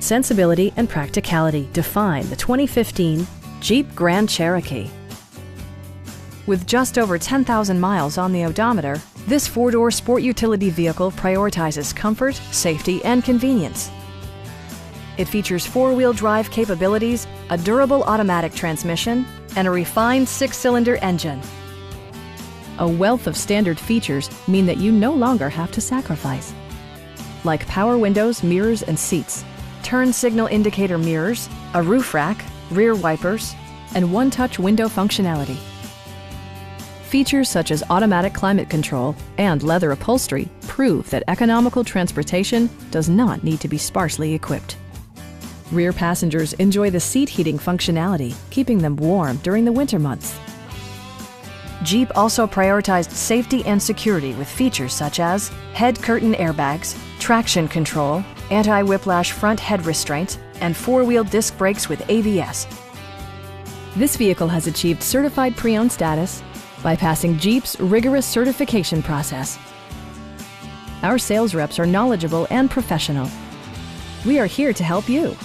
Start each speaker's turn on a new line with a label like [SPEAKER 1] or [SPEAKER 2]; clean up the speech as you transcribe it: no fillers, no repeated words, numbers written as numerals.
[SPEAKER 1] Sensibility and practicality define the 2015 Jeep Grand Cherokee. With just over 10,000 miles on the odometer, this four-door sport utility vehicle prioritizes comfort, safety, and convenience. It features four-wheel drive capabilities, a durable automatic transmission, and a refined six-cylinder engine. A wealth of standard features mean that you no longer have to sacrifice, like power windows, mirrors, and seats, turn signal indicator mirrors, a roof rack, rear wipers, and one-touch window functionality. Features such as automatic climate control and leather upholstery prove that economical transportation does not need to be sparsely equipped. Rear passengers enjoy the seat heating functionality, keeping them warm during the winter months. Jeep also prioritized safety and security with features such as head curtain airbags, traction control, anti-whiplash front head restraints, and four-wheel disc brakes with ABS. This vehicle has achieved certified pre-owned status by passing Jeep's rigorous certification process. Our sales reps are knowledgeable and professional. We are here to help you.